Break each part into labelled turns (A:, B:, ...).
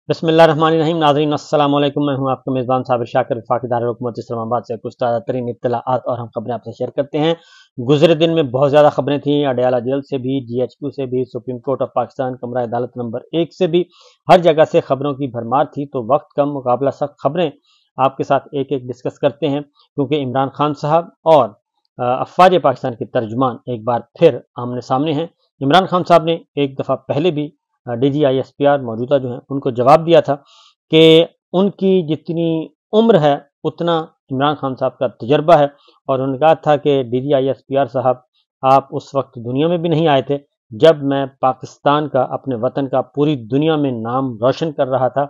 A: بسم اللہ الرحمن الرحیم. ناظرین السلام علیکم. میں ہوں آپ کا میزبان صابر شاکر وفاقی دارالحکومت اسلام آباد سے کچھ تازہ ترین اطلاعات اور ہم خبریں آپ سے شیئر کرتے ہیں. گزرے دن میں بہت زیادہ خبریں تھیں، اڈیالہ جیل سے بھی، GHQ سے بھی، سپریم کورٹ آف پاکستان کمرہ عدالت نمبر 1 سے بھی، ہر جگہ سے خبروں کی بھرمار تھی. تو وقت کم، مقابلہ سخت خبریں آپ کے ساتھ ایک ایک ڈسکس کرتے ہیں، کیونکہ عمران خان صاحب اور افواج پاکستان کے ترجمان ایک بار پھر آمنے سامنے ہیں. عمران خان صاحب نے ایک دفعہ پہلے بھی DGISPR موجودہ جو ہیں ان کو جواب دیا تھا کہ ان کی جتنی عمر ہے اتنا عمران خان صاحب کا تجربہ ہے، اور انہوں نے کہا تھا کہ DGISPR صاحب آپ اس وقت دنیا میں بھی نہیں آئے تھے جب میں پاکستان کا، اپنے وطن کا پوری دنیا میں نام روشن کر رہا تھا،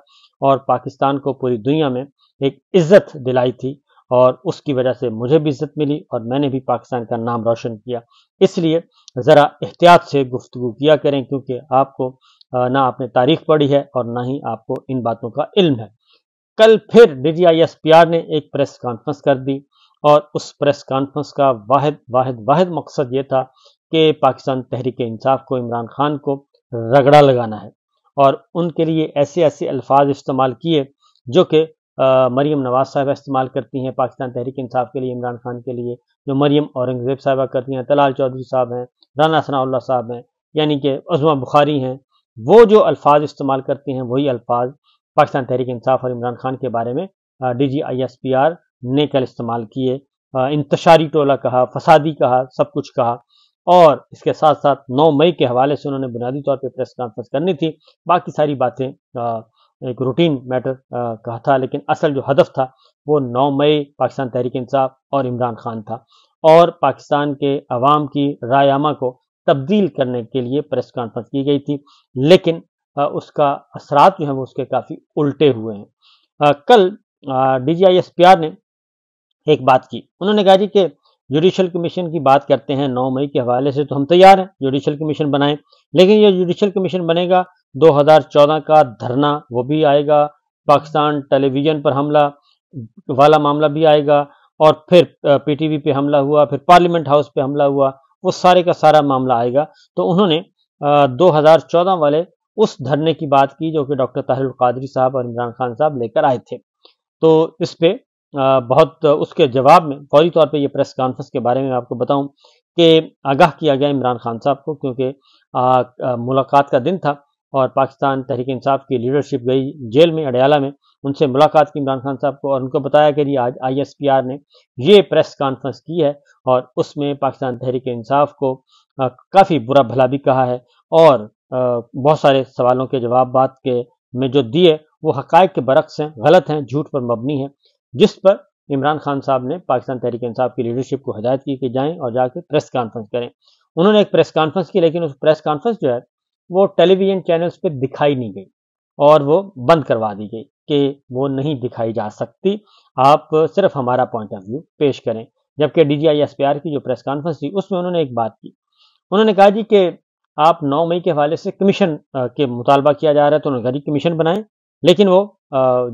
A: اور پاکستان کو پوری دنیا میں ایک عزت دلائی تھی، اور اس کی وجہ سے مجھے بھی عزت ملی اور میں نے بھی پاکستان کا نام روشن کیا. اس لیے ذرا احتیاط سے گفتگو کیا کریں، کیونکہ آپ کو نہ آپ نے تاریخ پڑھی ہے اور نہ ہی آپ کو ان باتوں کا علم ہے. کل پھر DGISPR نے ایک پریس کانفرنس کر دی، اور اس پریس کانفرنس کا واحد مقصد یہ تھا کہ پاکستان تحریک انصاف کو، عمران خان کو رگڑا لگانا ہے، اور ان کے لیے ایسے الفاظ استعمال کیے جو کہ مریم نواز صاحبہ استعمال کرتی ہیں پاکستان تحریک انصاف کے لیے، عمران خان کے لیے، جو مریم اورنگزیب صاحبہ کرتی ہیں، طلال چودھری صاحب ہیں، رانا ثناء اللہ صاحب ہیں، یعنی کہ عظمیٰ بخاری ہیں. وہ جو الفاظ استعمال کرتے ہیں وہی الفاظ پاکستان تحریک انصاف اور عمران خان کے بارے میں DGISPR نے کل استعمال کیے. انتشاری ٹولہ کہا، فسادی کہا، سب کچھ کہا، اور اس کے ساتھ ساتھ 9 مئی کے حوالے سے انہوں نے بنیادی طور پہ پریس کانفرنس کرنی تھی. باقی ساری باتیں ایک روٹین میٹر کہا تھا، لیکن اصل جو ہدف تھا وہ 9 مئی پاکستان تحریک انصاف اور عمران خان تھا، اور پاکستان کے عوام کی رائے عامہ کو تبدیل کرنے کے لیے پریس کانفرنس کی گئی تھی. لیکن اس کا اثرات جو ہیں وہ اس کے کافی الٹے ہوئے ہیں. کل DGISPR نے ایک بات کی، انہوں نے کہا جی کہ جوڈیشل کمیشن کی بات کرتے ہیں 9 مئی کے حوالے سے، تو ہم تیار ہیں جوڈیشل کمیشن بنائیں، لیکن یہ جوڈیشل کمیشن بنے گا 2014 کا دھرنا وہ بھی آئے گا، پاکستان ٹیلی ویژن پر حملہ والا معاملہ بھی آئے گا، اور پھر PTV پہ حملہ ہوا، پھر پارلیمنٹ ہاؤس پہ حملہ ہوا، وہ سارے کا سارا معاملہ آئے گا. تو انہوں نے 2014 والے اس دھرنے کی بات کی جو کہ ڈاکٹر طاہر القادری صاحب اور عمران خان صاحب لے کر آئے تھے. تو اس پہ بہت اس کے جواب میں فوری طور پہ یہ پریس کانفرنس کے بارے میں آپ کو بتاؤں کہ آگاہ کیا گیا عمران خان صاحب کو، کیونکہ ملاقات کا دن تھا اور پاکستان تحریک انصاف کی لیڈرشپ گئی جیل میں، اڈیالہ میں، ان سے ملاقات کی عمران خان صاحب کو، اور ان کو بتایا کہ جی آج ISPR نے یہ پریس کانفرنس کی ہے، اور اس میں پاکستان تحریک انصاف کو کافی برا بھلا بھی کہا ہے، اور بہت سارے سوالوں کے جوابات کے میں جو دیے وہ حقائق کے برعکس ہیں، غلط ہیں، جھوٹ پر مبنی ہیں، جس پر عمران خان صاحب نے پاکستان تحریک انصاف کی لیڈرشپ کو ہدایت کی کہ جائیں اور جا کے پریس کانفرنس کریں. انہوں نے ایک پریس کانفرنس کی، لیکن اس پریس کانفرنس جو ہے وہ ٹیلی ویژن چینلز پہ دکھائی نہیں گئی، اور وہ بند کروا دی گئی کہ وہ نہیں دکھائی جا سکتی، آپ صرف ہمارا پوائنٹ آف ویو پیش کریں. جبکہ DGISPR کی جو پریس کانفرنس تھی اس میں انہوں نے ایک بات کی، انہوں نے کہا جی کہ آپ 9 مئی کے حوالے سے کمیشن کے مطالبہ کیا جا رہا ہے، تو انہوں نے کہا جی کمیشن بنائیں، لیکن وہ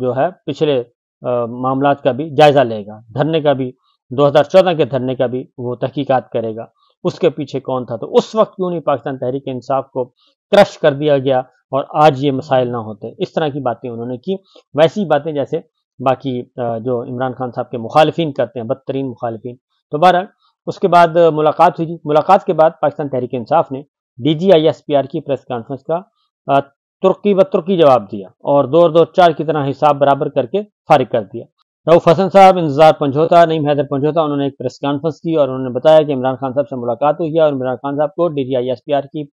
A: جو ہے پچھلے معاملات کا بھی جائزہ لے گا، دھرنے کا بھی، 2014 کے دھرنے کا بھی وہ تحقیقات کرے گا، اس کے پیچھے کون تھا، تو اس وقت کیوں نہیں پاکستان تحریک انصاف کو کرش کر دیا گیا اور آج یہ مسائل نہ ہوتے. اس طرح کی باتیں انہوں نے کی، ویسی باتیں جیسے باقی جو عمران خان صاحب کے مخالفین کرتے ہیں، بدترین مخالفین. تو بہرحال اس کے بعد ملاقات ہوئی. ملاقات کے بعد پاکستان تحریک انصاف نے DGISPR کی پریس کانفرنس کا ترقی جواب دیا، اور 2 اور 2 4 کی طرح حساب برابر کر کے فارغ کر دیا. رؤف حسن صاحب، انتظار پنجھوتا، نعیم حیدر پنجھوتا، انہوں نے ایک پریس کانفرنس کی اور انہوں نے بتایا کہ عمران خان صاحب سے ملاقات ہوئی ہے، اور عمران خان صاحب کو DGISPR کی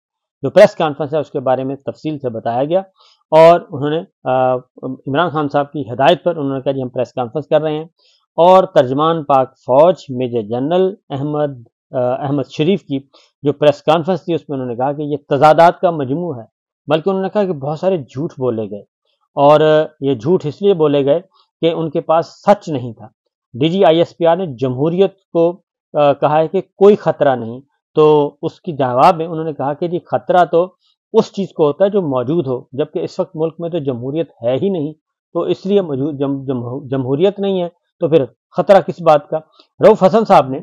A: جو پریس کانفرنس ہے اس کے بارے میں تفصیل سے بتایا گیا، اور انہوں نے عمران خان صاحب کی ہدایت پر انہوں نے کہا جی ہم پریس کانفرنس کر رہے ہیں. اور ترجمان پاک فوج میجر جنرل احمد شریف کی جو پریس کانفرنس تھی اس میں انہوں نے کہا کہ یہ تضادات کا مجموع ہے، بلکہ انہوں نے کہا کہ بہت سارے جھوٹ بولے گئے، اور یہ جھوٹ اس لیے بولے گئے کہ ان کے پاس سچ نہیں تھا. DGISPR نے جمہوریت کو کہا ہے کہ کوئی خطرہ نہیں، تو اس کی جواب میں انہوں نے کہا کہ جی خطرہ تو اس چیز کو ہوتا ہے جو موجود ہو، جبکہ اس وقت ملک میں تو جمہوریت ہے ہی نہیں، تو اس لیے جمہوریت نہیں ہے تو پھر خطرہ کس بات کا. رؤف حسن صاحب نے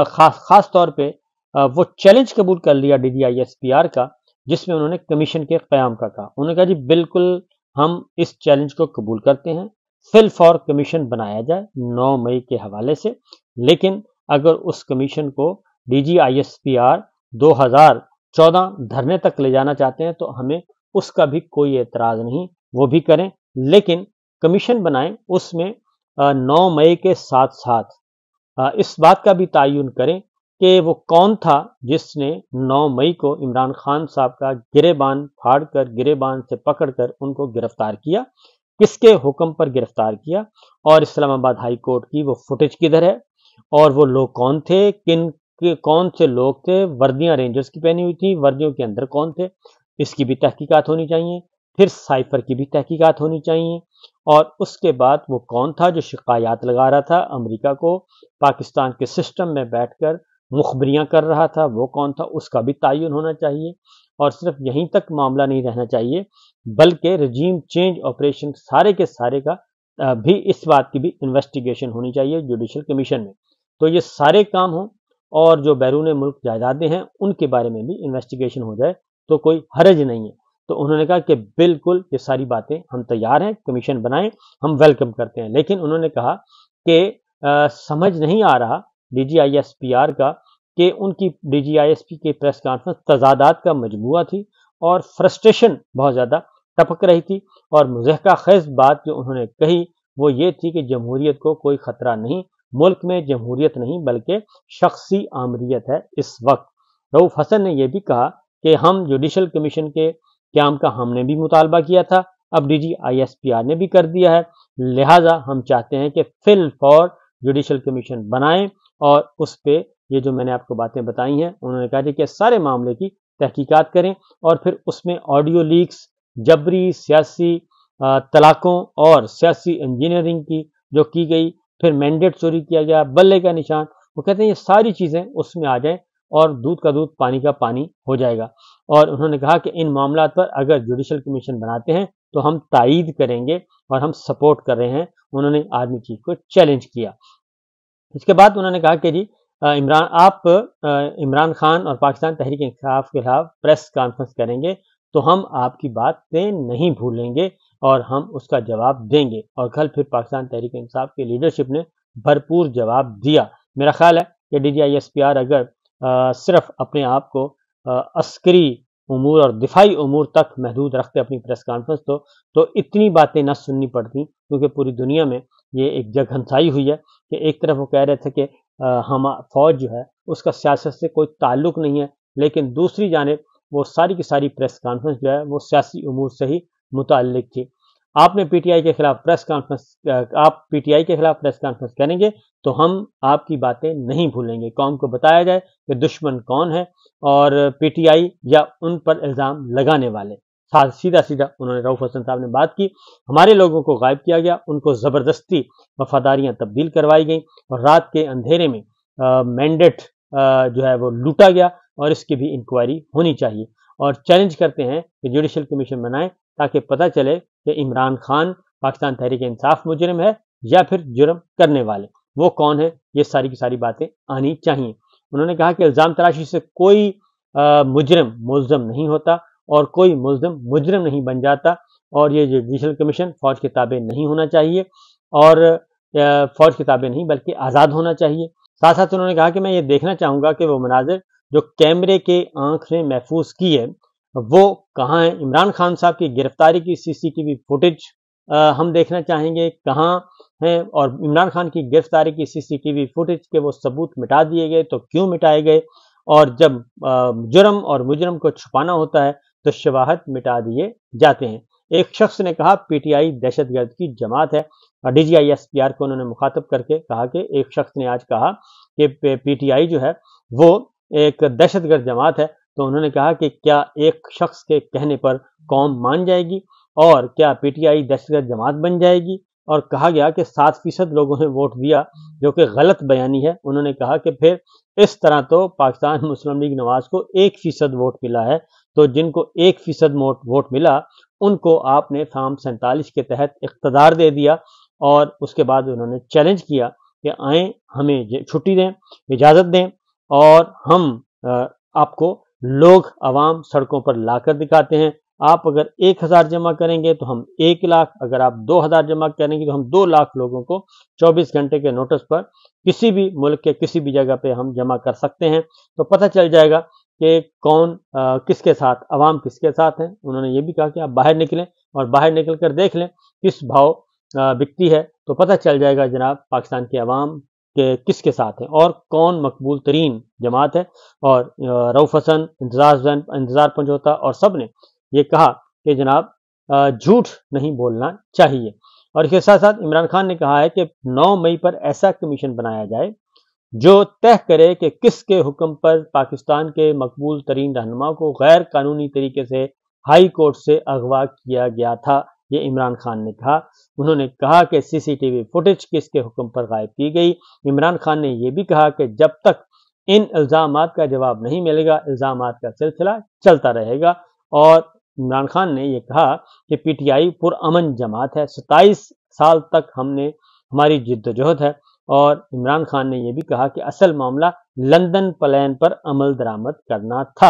A: خاص طور پہ وہ چیلنج قبول کر لیا DGISPR کا، جس میں انہوں نے کمیشن کے قیام کا کہا. انہوں نے کہا جی بالکل ہم اس چیلنج کو قبول کرتے ہیں، فل فور کمیشن بنایا جائے 9 مئی کے حوالے سے، لیکن اگر اس کمیشن کو DGISPR 2014 دھرنے تک لے جانا چاہتے ہیں تو ہمیں اس کا بھی کوئی اعتراض نہیں، وہ بھی کریں، لیکن کمیشن بنائیں، اس میں 9 مئی کے ساتھ ساتھ اس بات کا بھی تعین کریں کہ وہ کون تھا جس نے 9 مئی کو عمران خان صاحب کا گریبان پھاڑ کر، گریبان سے پکڑ کر ان کو گرفتار کیا، کس کے حکم پر گرفتار کیا، اور اسلام آباد ہائی کورٹ کی وہ فوٹیج کدھر ہے، اور وہ لوگ کون تھے، کون سے لوگ تھے، وردیاں رینجرز کی پہنی ہوئی تھی، وردیوں کے اندر کون تھے، اس کی بھی تحقیقات ہونی چاہیے، پھر سائفر کی بھی تحقیقات ہونی چاہیے، اور اس کے بعد وہ کون تھا جو شکایات لگا رہا تھا امریکہ کو، پاکستان کے سسٹم میں بیٹھ کر مخبریاں کر رہا تھا، وہ کون تھا، اس کا بھی تعین ہونا چاہیے، اور صرف یہیں تک معاملہ نہیں رہنا چاہیے بلکہ رجیم چینج آپریشن سارے کے سارے کا بھی اس بات کی بھی انویسٹیگیشن ہونی چاہیے جوڈیشل کمیشن میں، تو یہ سارے کام ہوں، اور جو بیرون ملک جائیدادیں ہیں ان کے بارے میں بھی انویسٹیگیشن ہو جائے تو کوئی حرج نہیں ہے۔ تو انہوں نے کہا کہ بالکل یہ ساری باتیں ہم تیار ہیں، کمیشن بنائیں، ہم ویلکم کرتے ہیں، لیکن انہوں نے کہا کہ سمجھ نہیں آ رہا DGISPR کا کہ ان کی DGISP کی پریس کانفرنس تضادات کا مجموعہ تھی، اور فرسٹریشن بہت زیادہ ٹپک رہی تھی، اور مضحکہ خیز بات جو انہوں نے کہی وہ یہ تھی کہ جمہوریت کو کوئی خطرہ نہیں، ملک میں جمہوریت نہیں بلکہ شخصی آمریت ہے اس وقت۔ رؤوف حسن نے یہ بھی کہا کہ ہم جوڈیشل کمیشن کے قیام کا ہم نے بھی مطالبہ کیا تھا، اب DGISPR نے بھی کر دیا ہے، لہٰذا ہم چاہتے ہیں کہ فل فور جوڈیشل کمیشن بنائیں، اور اس پہ یہ جو میں نے آپ کو باتیں بتائی ہیں انہوں نے کہا کہ سارے معاملے کی تحقیقات کریں، اور پھر اس میں آڈیو لیکس، جبری سیاسی طلاقوں اور سیاسی انجینئرنگ جو کی گئی، پھر مینڈیٹ چوری کیا گیا، بلے کا نشان، وہ کہتے ہیں یہ ساری چیزیں اس میں آ جائیں اور دودھ کا دودھ پانی کا پانی ہو جائے گا، اور انہوں نے کہا کہ ان معاملات پر اگر جوڈیشل کمیشن بناتے ہیں تو ہم تائید کریں گے اور ہم سپورٹ کر رہے ہیں۔ انہوں نے آرمی چیف کو چیلنج کیا۔ اس کے بعد انہوں نے کہا کہ جی آپ عمران خان اور پاکستان تحریک انصاف کے خلاف پریس کانفرنس کریں گے تو ہم آپ کی باتیں نہیں بھولیں گے اور ہم اس کا جواب دیں گے، اور کل پھر پاکستان تحریک انصاف کی لیڈرشپ نے بھرپور جواب دیا۔ میرا خیال ہے کہ DGISPR اگر صرف اپنے آپ کو عسکری امور اور دفاعی امور تک محدود رکھتے اپنی پریس کانفرنس تو اتنی باتیں نہ سننی پڑتی، کیونکہ پوری دنیا میں یہ ایک جگ ہنسائی ہوئی ہے کہ ایک طرف وہ کہہ رہے تھے کہ ہم فوج جو ہے اس کا سیاست سے کوئی تعلق نہیں ہے، لیکن دوسری جانب وہ ساری کی ساری پریس کانفرنس جو ہے وہ سیاسی امور سے ہی متعلق تھی۔ آپ نے پی ٹی آئی کے خلاف پریس کانفرنس کریں گے تو ہم آپ کی باتیں نہیں بھولیں گے، قوم کو بتایا جائے کہ دشمن کون ہے اور پی ٹی آئی یا ان پر الزام لگانے والے۔ سیدھا انہوں نے رؤوف حسن صاحب نے بات کی، ہمارے لوگوں کو غائب کیا گیا، ان کو زبردستی وفاداریاں تبدیل کروائی گئیں، اور رات کے اندھیرے میں مینڈیٹ جو ہے وہ لوٹا گیا، اور اس کی بھی انکوائری ہونی چاہیے، اور چیلنج کرتے ہیں کہ جوڈیشل کمیشن بنائیں تاکہ پتہ چلے کہ عمران خان پاکستان تحریک انصاف مجرم ہے یا پھر جرم کرنے والے وہ کون ہے، یہ ساری کی ساری باتیں آنی چاہیے۔ انہوں نے کہا کہ الزام تراشی سے کوئی مجرم ملزم نہیں ہوتا اور کوئی ملزم مجرم نہیں بن جاتا، اور یہ جوڈیشل کمیشن فوج کے تابع نہیں ہونا چاہیے، اور فوج کے تابع نہیں بلکہ آزاد ہونا چاہیے۔ ساتھ ساتھ انہوں نے کہا کہ میں یہ دیکھنا چاہوں گا کہ وہ مناظر جو کیمرے کے آنکھ نے محفوظ کی ہے وہ کہاں ہیں، عمران خان صاحب کی گرفتاری کی CCTV فوٹیج ہم دیکھنا چاہیں گے کہاں ہیں، اور عمران خان کی گرفتاری کی CCTV فوٹیج کے وہ ثبوت مٹا دیے گئے تو کیوں مٹائے گئے، اور جب جرم اور مجرم کو چھپانا ہوتا ہے تو شواہد مٹا دیے جاتے ہیں۔ ایک شخص نے کہا PTI دہشت گرد کی جماعت ہے، اور DGISPR کو انہوں نے مخاطب کر کے کہا کہ ایک شخص نے آج کہا کہ PTI جو ہے وہ ایک دہشت گرد جماعت ہے، تو انہوں نے کہا کہ کیا ایک شخص کے کہنے پر قوم مان جائے گی، اور کیا PTI دہشت گرد جماعت بن جائے گی، اور کہا گیا کہ 7% لوگوں نے ووٹ دیا جو کہ غلط بیانی ہے۔ انہوں نے کہا کہ پھر اس طرح تو پاکستان مسلم لیگ نواز کو 1% ووٹ ملا ہے، تو جن کو 1% ووٹ ملا ان کو آپ نے فارم 47 کے تحت اقتدار دے دیا، اور اس کے بعد انہوں نے چیلنج کیا کہ آئیں ہمیں چھٹی دیں، اجازت دیں، اور ہم آپ کو لوگ عوام سڑکوں پر لا کر دکھاتے ہیں، آپ اگر 1000 جمع کریں گے تو ہم 1 لاکھ، اگر آپ 2000 جمع کریں گے تو ہم 2 لاکھ لوگوں کو 24 گھنٹے کے نوٹس پر کسی بھی ملک کے کسی بھی جگہ پہ ہم جمع کر سکتے ہیں۔ تو پتہ چل جائے گا کہ کون کس کے ساتھ، عوام کس کے ساتھ ہیں۔ انہوں نے یہ بھی کہا کہ آپ باہر نکلیں اور باہر نکل کر دیکھ لیں کس بھاؤ بکتی ہے، تو پتہ چل جائے گا جناب پاکستان کے عوام کہ کس کے ساتھ ہیں اور کون مقبول ترین جماعت ہے۔ اور رؤف حسن، انتظار پنجوتا اور سب نے یہ کہا کہ جناب جھوٹ نہیں بولنا چاہیے۔ اور اس کے ساتھ ساتھ عمران خان نے کہا ہے کہ 9 مئی پر ایسا کمیشن بنایا جائے جو طے کرے کہ کس کے حکم پر پاکستان کے مقبول ترین رہنما کو غیر قانونی طریقے سے ہائی کورٹ سے اغوا کیا گیا تھا، یہ عمران خان نے کہا۔ انہوں نے کہا کہ سی سی ٹی وی فوٹیج کس کے حکم پر غائب کی گئی۔ عمران خان نے یہ بھی کہا کہ جب تک ان الزامات کا جواب نہیں ملے گا الزامات کا سلسلہ چلتا رہے گا۔ اور عمران خان نے یہ کہا کہ پی ٹی آئی پرامن جماعت ہے، 27 سال تک ہماری جد و جہد ہے۔ اور عمران خان نے یہ بھی کہا کہ اصل معاملہ لندن پلان پر عمل درآمد کرنا تھا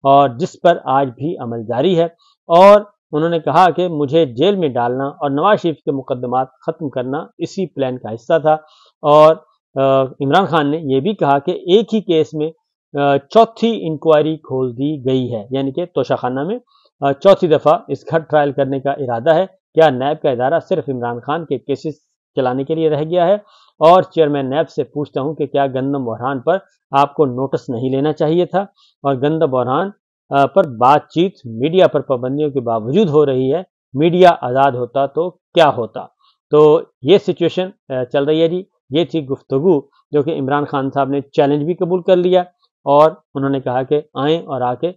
A: اور جس پر آج بھی عمل جاری ہے۔ اور انہوں نے کہا کہ مجھے جیل میں ڈالنا اور نواز شریف کے مقدمات ختم کرنا اسی پلان کا حصہ تھا۔ اور عمران خان نے یہ بھی کہا کہ ایک ہی کیس میں چوتھی انکوائری کھول دی گئی ہے، یعنی کہ توشہ خانہ میں چوتھی دفعہ اس کا ٹرائل کرنے کا ارادہ ہے۔ کیا نیب کا ادارہ صرف عمران خان کے کیسز چلانے کے لیے رہ گیا ہے؟ اور چیئرمین نیب سے پوچھتا ہوں کہ کیا گندم بحران پر آپ کو نوٹس نہیں لینا چاہیے تھا؟ اور گندم بحران پر بات چیت میڈیا پر پابندیوں کے باوجود ہو رہی ہے، میڈیا آزاد ہوتا تو کیا ہوتا؟ تو یہ سچویشن چل رہی ہے جی۔ یہ تھی گفتگو جو کہ عمران خان صاحب نے چیلنج بھی قبول کر لیا اور انہوں نے کہا کہ آئیں اور آ کے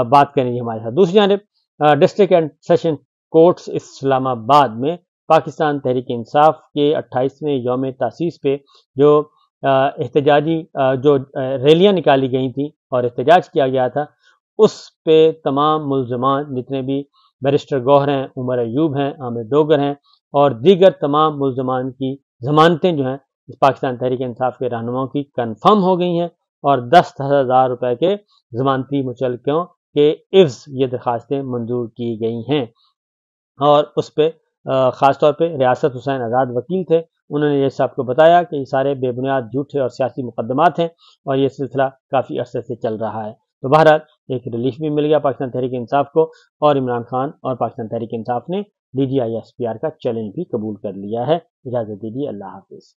A: بات کریں گے ہمارے ساتھ۔ دوسری جانب ڈسٹرکٹ اینڈ سیشن کورٹس اسلام آباد میں پاکستان تحریک انصاف کے 28ویں یوم تاسیس پہ جو احتجاجی جو ریلیاں نکالی گئی تھیں اور احتجاج کیا گیا تھا، اس پہ تمام ملزمان جتنے بھی بیرسٹر گوہر ہیں، عمر ایوب ہیں، عامر ڈوگر ہیں اور دیگر تمام ملزمان کی ضمانتیں جو ہیں پاکستان تحریک انصاف کے رہنماؤں کی کنفرم ہو گئی ہیں اور 10,000 روپے کے ضمانتی مچلکوں کے عوض یہ درخواستیں منظور کی گئی ہیں۔ اور اس پہ خاص طور پہ ریاست حسین آزاد وکیل تھے، انہوں نے یہ صاحب کو بتایا کہ یہ سارے بے بنیاد جھوٹے اور سیاسی مقدمات ہیں اور یہ سلسلہ کافی عرصے سے چل رہا ہے۔ تو بہرحال ایک ریلیف بھی مل گیا پاکستان تحریک انصاف کو اور عمران خان اور پاکستان تحریک انصاف نے D G I S P R کا چیلنج بھی قبول کر لیا ہے۔ اجازت دیجیے، اللہ حافظ۔